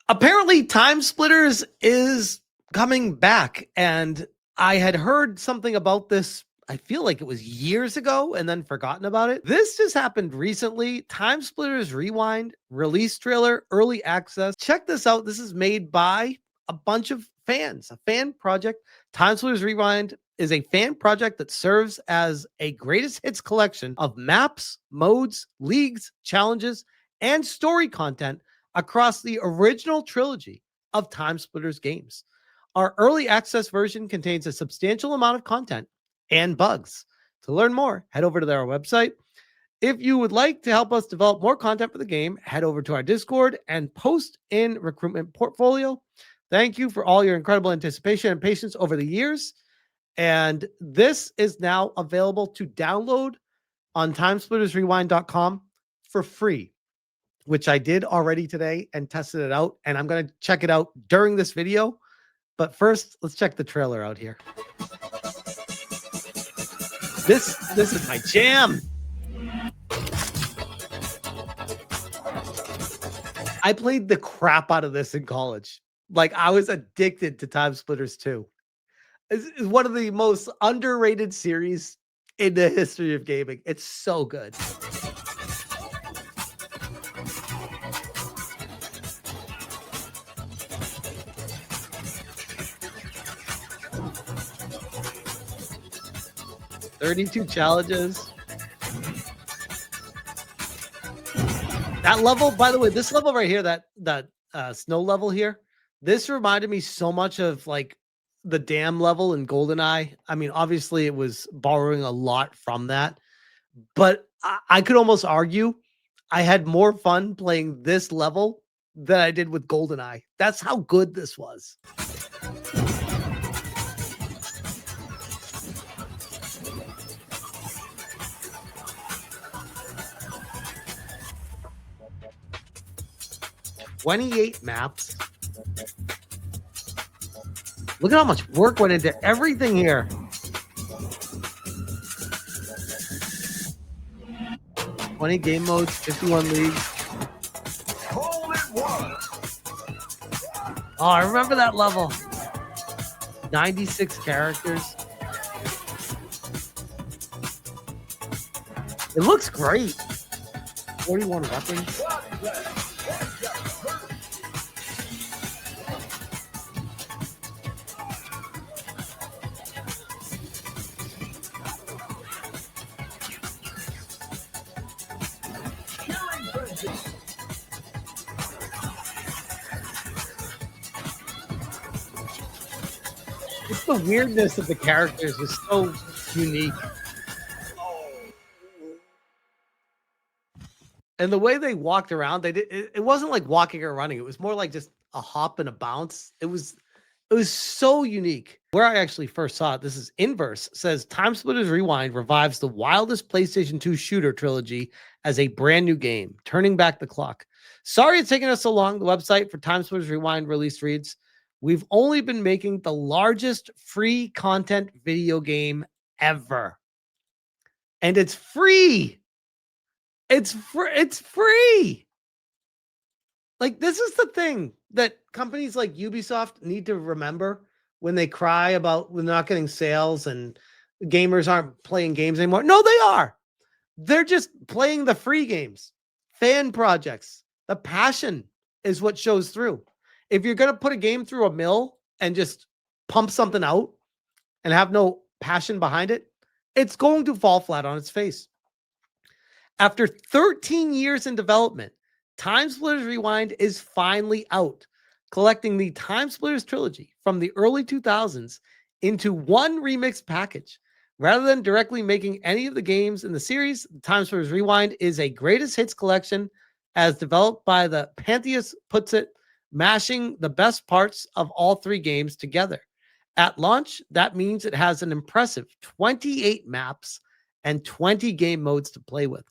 Apparently, TimeSplitters is coming back, and I had heard something about this. I feel like it was years ago and then forgotten about it. This just happened recently. TimeSplitters Rewind release trailer, early access. Check this out. This is made by a bunch of fans, a fan project. TimeSplitters Rewind is a fan project that serves as a greatest hits collection of maps, modes, leagues, challenges, and story content across the original trilogy of TimeSplitters games. Our early access version contains a substantial amount of content and bugs. To learn more, head over to their website. If you would like to help us develop more content for the game, head over to our Discord and post in recruitment portfolio. Thank you for all your incredible anticipation and patience over the years. And this is now available to download on timesplittersrewind.com for free, which I did already today and tested it out. And I'm going to check it out during this video. But first, let's check the trailer out here. This is my jam. I played the crap out of this in college. Like, I was addicted to TimeSplitters 2. It's one of the most underrated series in the history of gaming. It's so good. "32 challenges." That level, by the way, this level right here, that snow level here, this reminded me so much of like the dam level in GoldenEye. I mean, obviously it was borrowing a lot from that, but I could almost argue I had more fun playing this level than I did with GoldenEye. That's how good this was. "28 maps." Look at how much work went into everything here. 20 game modes, 51 leagues. Oh, I remember that level. 96 characters. It looks great. 41 weapons. Just the weirdness of the characters is so unique. And the way they walked around, it wasn't like walking or running. It was more like just a hop and a bounce. It was so unique. Where I actually first saw it, this is Inverse, says TimeSplitters Rewind revives the wildest PlayStation 2 shooter trilogy as a brand new game, turning back the clock. Sorry it's taken us so long. The website for TimeSplitters Rewind release reads, "We've only been making the largest free content video game ever. And it's free. It's free." Like, this is the thing that companies like Ubisoft need to remember when they cry about when they're not getting sales and gamers aren't playing games anymore. No, they are. They're just playing the free games, fan projects. The passion is what shows through. If you're going to put a game through a mill and just pump something out and have no passion behind it, it's going to fall flat on its face. After 13 years in development, TimeSplitters Rewind is finally out, collecting the TimeSplitters trilogy from the early 2000s into one remixed package. Rather than directly making any of the games in the series, TimeSplitters Rewind is a greatest hits collection as developed by the Pantheus puts it, mashing the best parts of all three games together. At launch, that means it has an impressive 28 maps and 20 game modes to play with,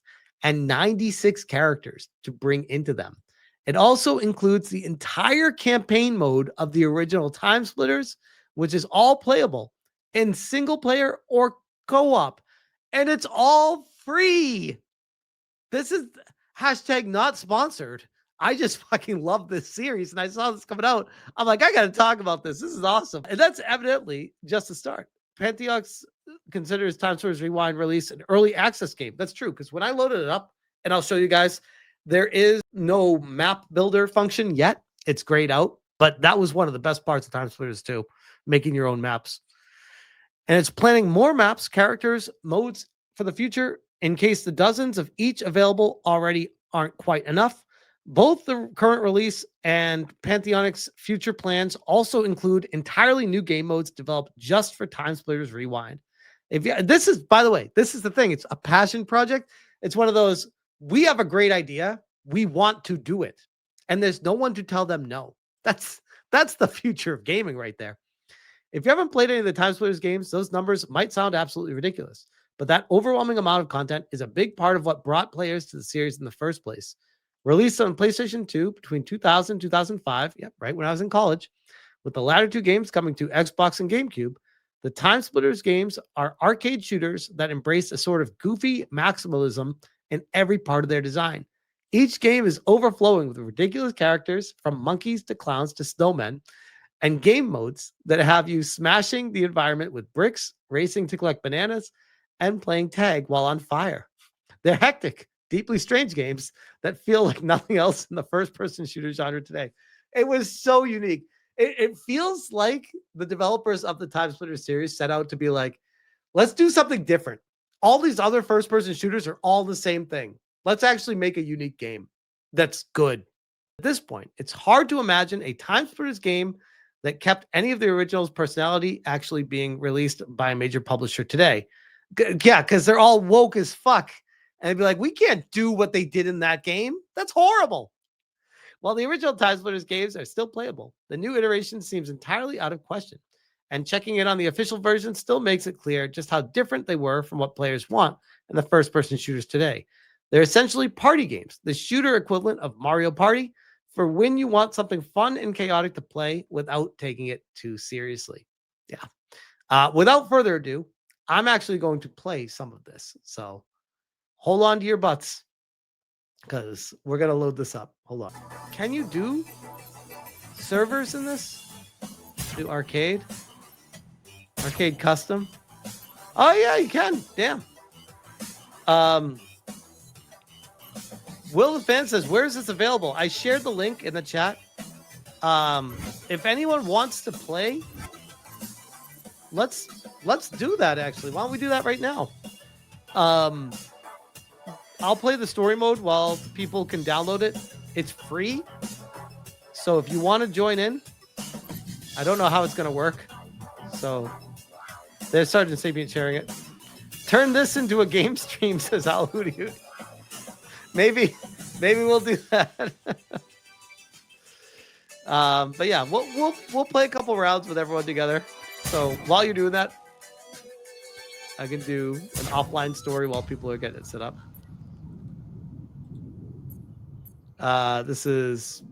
and 96 characters to bring into them. It also includes the entire campaign mode of the original TimeSplitters, which is all playable in single player or co-op, and it's all free. This is hashtag not sponsored. I just fucking love this series, and I saw this coming out. I'm like, I got to talk about this. This is awesome, and that's evidently just the start. Pantheox considers TimeSplitters Rewind release an early access game. That's true, because when I loaded it up, and I'll show you guys, there is no map builder function yet. It's grayed out, but that was one of the best parts of TimeSplitters too, making your own maps. And it's planning more maps, characters, modes for the future in case the dozens of each available already aren't quite enough. Both the current release and Pantheonic's future plans also include entirely new game modes developed just for TimeSplitters Rewind. This is, by the way, this is the thing. It's a passion project. It's one of those, we have a great idea. We want to do it. And there's no one to tell them no. That's the future of gaming right there. If you haven't played any of the TimeSplitters games, those numbers might sound absolutely ridiculous. But that overwhelming amount of content is a big part of what brought players to the series in the first place. Released on PlayStation 2 between 2000 and 2005, yep, right when I was in college, with the latter two games coming to Xbox and GameCube, the TimeSplitters games are arcade shooters that embrace a sort of goofy maximalism in every part of their design. Each game is overflowing with ridiculous characters, from monkeys to clowns to snowmen, and game modes that have you smashing the environment with bricks, racing to collect bananas, and playing tag while on fire. They're hectic, deeply strange games that feel like nothing else in the first-person shooter genre today. It was so unique. It feels like the developers of the TimeSplitters series set out to be like, let's do something different. All these other first-person shooters are all the same thing. Let's actually make a unique game that's good. At this point, it's hard to imagine a TimeSplitters game that kept any of the original's personality actually being released by a major publisher today. Yeah, because they're all woke as fuck. And they'd be like, we can't do what they did in that game. That's horrible. While the original TimeSplitters games are still playable, the new iteration seems entirely out of question. And checking in on the official version still makes it clear just how different they were from what players want in the first-person shooters today. They're essentially party games, the shooter equivalent of Mario Party, for when you want something fun and chaotic to play without taking it too seriously. Yeah. Without further ado, I'm actually going to play some of this. So hold on to your butts, because we're going to load this up. Hold on. Can you do servers in this? Do arcade? Arcade custom? Oh, yeah, you can. Damn. Will the Fan says, where is this available? I shared the link in the chat. If anyone wants to play, let's do that, actually. Why don't we do that right now? I'll play the story mode while people can download it. It's free. So if you want to join in, I don't know how it's going to work. So there's Sergeant Sapient sharing it. Turn this into a game stream, says Al Hootie. Maybe we'll do that. But yeah, we'll play a couple rounds with everyone together. So while you're doing that, I can do an offline story while people are getting it set up. This is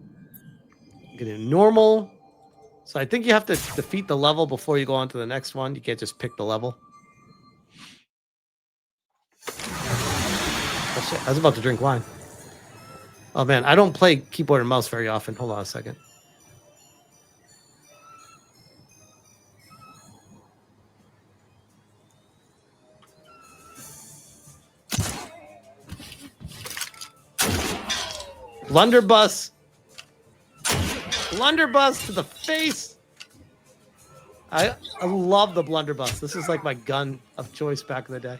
getting normal. So I think you have to defeat the level before you go on to the next one. You can't just pick the level. Oh, shit. I was about to drink wine. Oh, man. I don't play keyboard and mouse very often. Hold on a second. Blunderbuss. Blunderbuss to the face. I love the blunderbuss. This is like my gun of choice back in the day.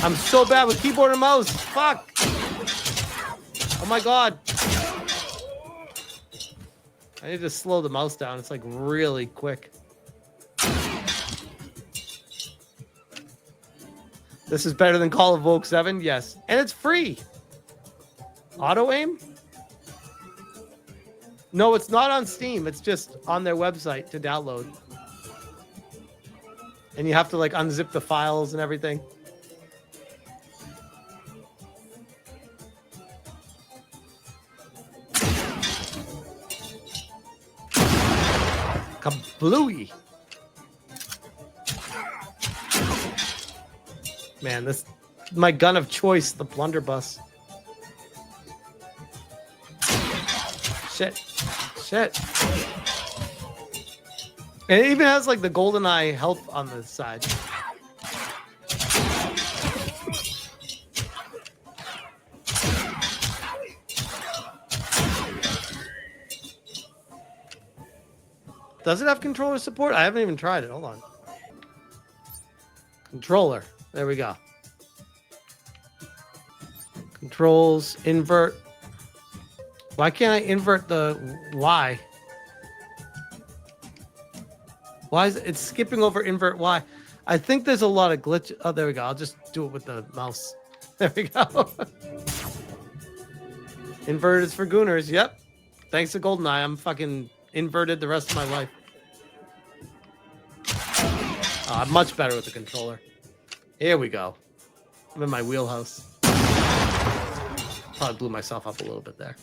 I'm so bad with keyboard and mouse. Fuck. Oh my god. I need to slow the mouse down. It's like really quick. This is better than Call of Vogue 7? Yes. And it's free. Auto aim? No, it's not on Steam. It's just on their website to download. And you have to like unzip the files and everything. Kablooey. Man, this my gun of choice, the blunderbuss. Shit. Shit. And it even has like the GoldenEye health on the side. Does it have controller support? I haven't even tried it. Hold on. Controller. There we go. Controls, invert. Why can't I invert the Y? Why is it's skipping over invert Y? I think there's a lot of glitch. Oh, there we go. I'll just do it with the mouse. There we go. Invert is for gooners. Yep. Thanks to GoldenEye, I'm fucking inverted the rest of my life. I'm much better with the controller. Here we go. I'm in my wheelhouse. Probably blew myself up a little bit there.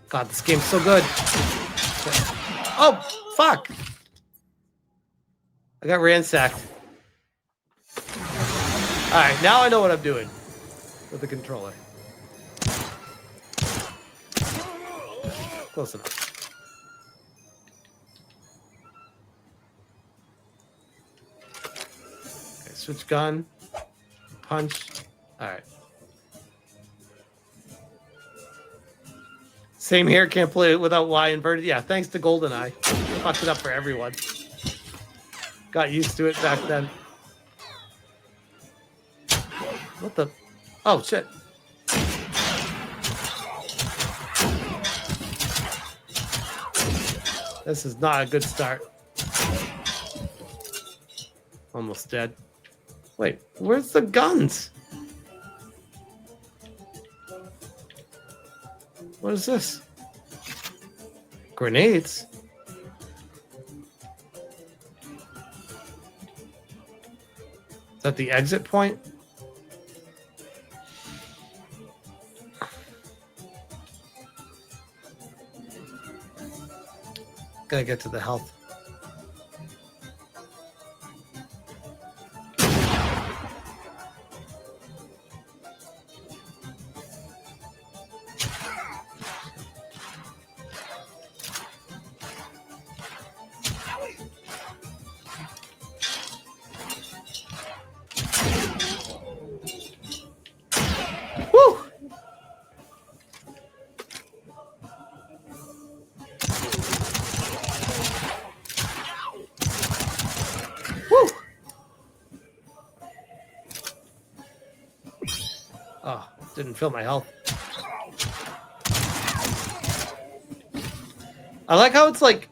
God, this game's so good. Oh, fuck. I got ransacked. All right, now I know what I'm doing with the controller. Close enough. Okay, switch gun. Punch. All right. Same here. Can't play it without Y inverted. Yeah, thanks to GoldenEye. Fucked it up for everyone. Got used to it back then. What the? Oh, shit. This is not a good start. Almost dead. Wait, where's the guns? What is this? Grenades? Is that the exit point? Gotta get to the health. Woo! Woo! Oh, didn't fill my health. I like how it's like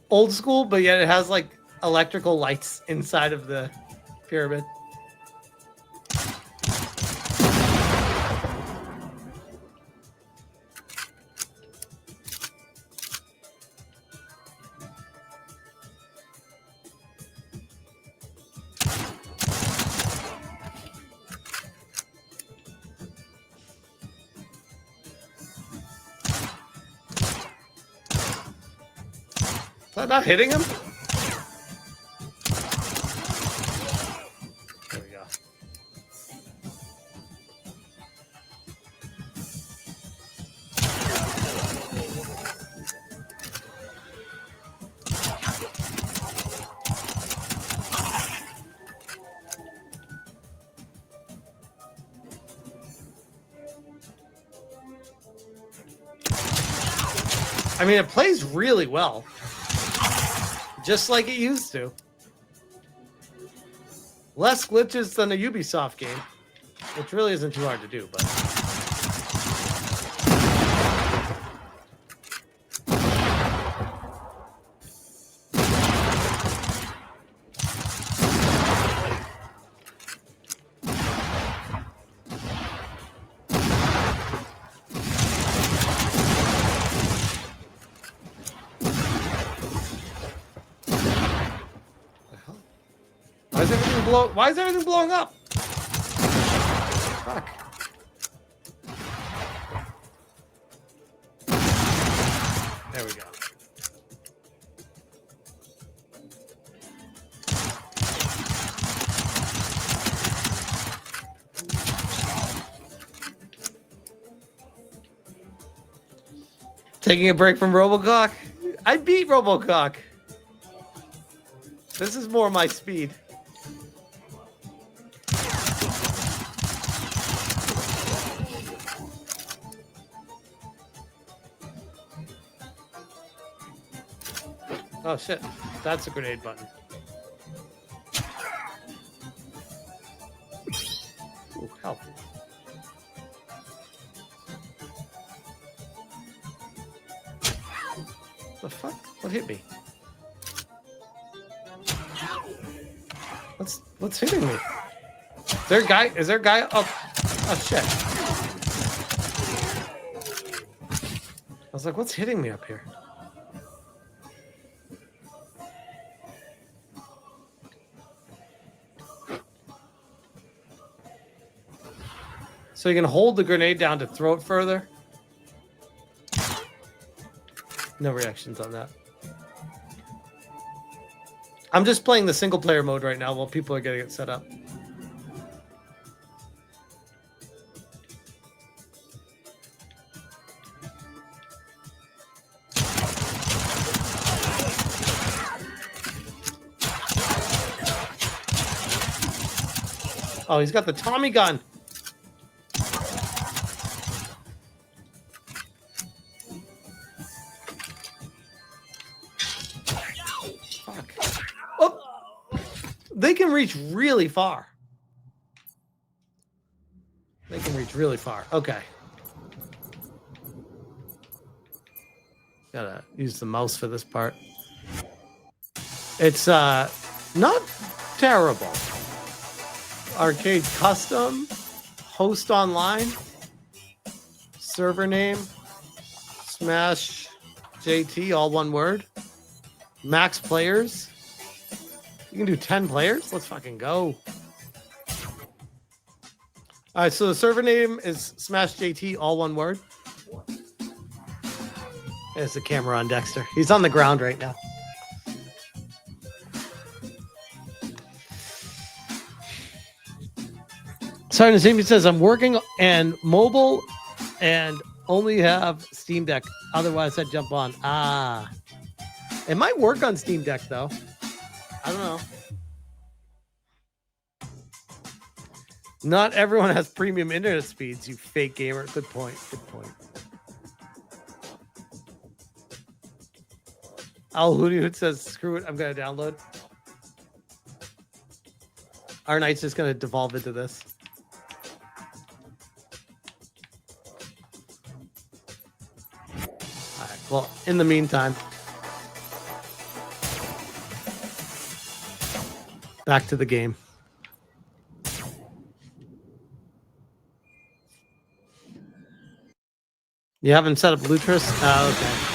old school, but yet it has like electrical lights inside of the pyramid. Is that not hitting him? There we go. I mean, it plays really well. Just like it used to. Less glitches than a Ubisoft game, which really isn't too hard to do, but... Why is everything blowing up? Fuck. There we go. Taking a break from Robocock? I beat Robocock. This is more my speed. Oh shit, that's a grenade button. Ooh, help. The fuck? What hit me? What's hitting me? Is there a guy? Is there a guy? Oh shit. I was like, what's hitting me up here? So you can hold the grenade down to throw it further? No reactions on that. I'm just playing the single player mode right now while people are getting it set up. Oh, he's got the Tommy gun. Fuck. Oh, they can reach really far. They can reach really far. Okay. Gotta use the mouse for this part. It's not terrible. Arcade custom, host online, server name, Smash JT, all one word. Max players. You can do 10 players. Let's fucking go. All right, so the server name is Smash JT, all one word. There's the camera on Dexter. He's on the ground right now. Sorry, Nazim, he says, I'm working and mobile and only have Steam Deck. Otherwise, I'd jump on. Ah. It might work on Steam Deck, though. I don't know. Not everyone has premium internet speeds, you fake gamer. Good point. Good point. Al Hoodie says, screw it, I'm going to download. Our night's just going to devolve into this. All right, well, in the meantime, back to the game. You haven't set up Lutris? Oh, okay.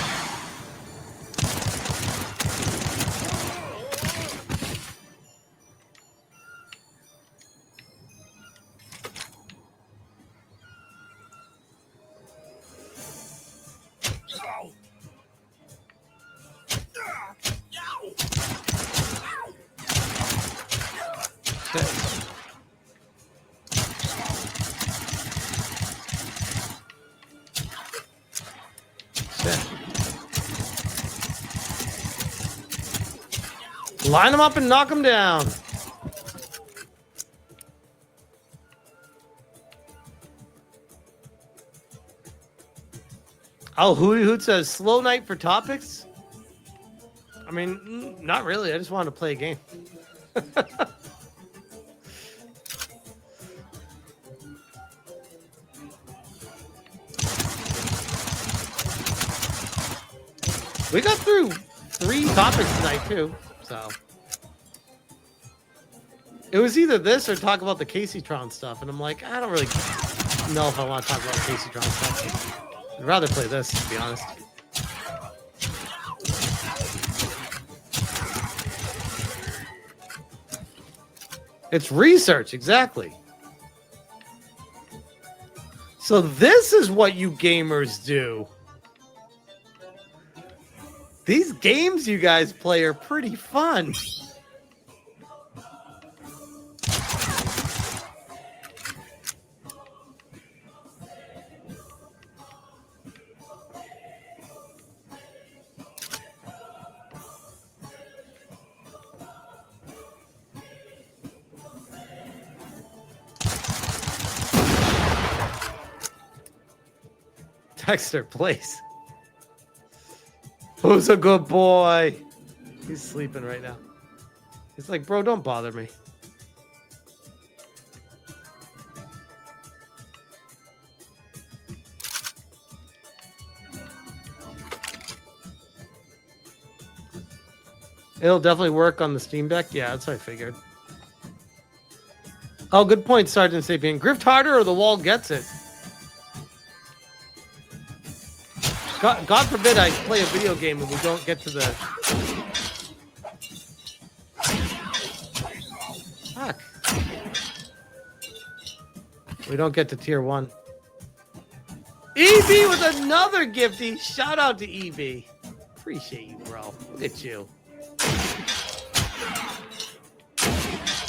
Line them up and knock them down. Oh, Hootie Hoot says, slow night for topics? I mean, not really. I just wanted to play a game. We got through 3 topics tonight, too. So it was either this or talk about the Caseytron stuff, and I'm like, I don't really know if I want to talk about Caseytron stuff. I'd rather play this, to be honest. It's research, exactly. So this is what you gamers do. These games you guys play are pretty fun. Dexter, please. Who's a good boy? He's sleeping right now. He's like, bro, don't bother me. It'll definitely work on the Steam Deck. Yeah, that's what I figured. Oh, good point, Sergeant Sapien. Grift harder or the wall gets it. God forbid I play a video game and we don't get to the... Fuck. We don't get to tier 1. EB with another gifty. Shout out to EB. Appreciate you, bro. Look at you.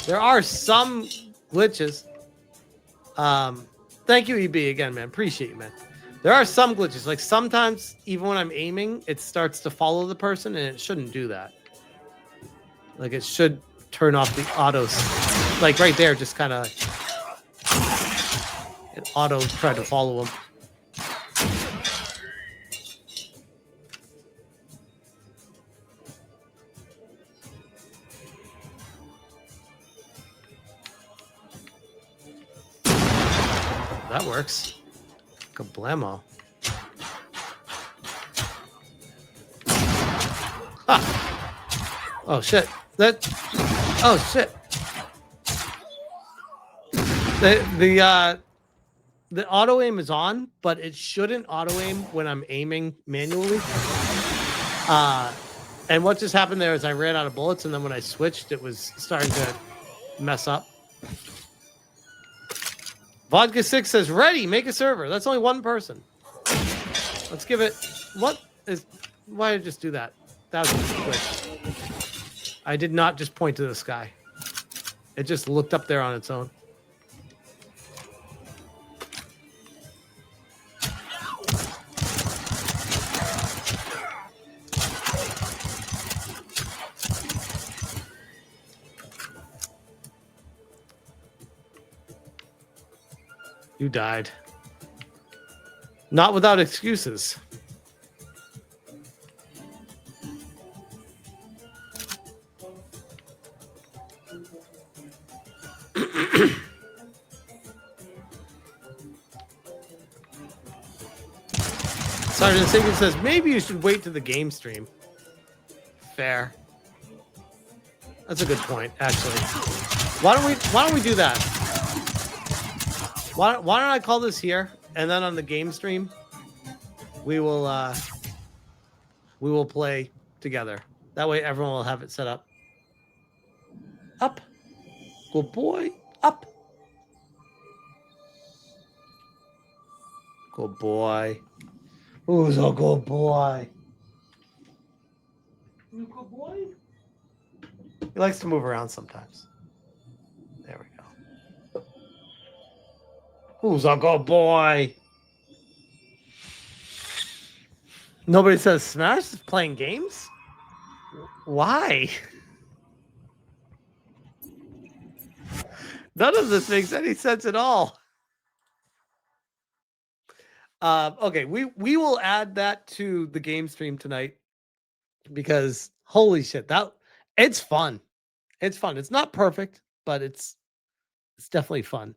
There are some glitches. Thank you, EB, again, man. Appreciate you, man. There are some glitches. Like sometimes, even when I'm aiming, it starts to follow the person, and it shouldn't do that. Like it should turn off the autos. Like right there, just kind of it auto tried to follow him. That works. Kablamo. Ha. Oh shit. Oh shit. The auto aim is on, but it shouldn't auto aim when I'm aiming manually. And what just happened there is I ran out of bullets, and then when I switched, it was starting to mess up. Vodka 6 says, ready, make a server. That's only one person. Let's give it... Why did I just do that? That was just quick. I did not just point to the sky. It just looked up there on its own. You died. Not without excuses. Sergeant Sagan says, maybe you should wait to the game stream. Fair. That's a good point, actually. Why don't we do that? Why don't I call this here, and then on the game stream, we will play together. That way, everyone will have it set up. Up, good boy. Up, good boy. Who's a good boy? You good boy? He likes to move around sometimes. There we go. Who's a good boy? Nobody says Smash is playing games? Why? None of this makes any sense at all. Okay, we will add that to the game stream tonight because holy shit, it's fun. It's fun. It's not perfect, but it's definitely fun.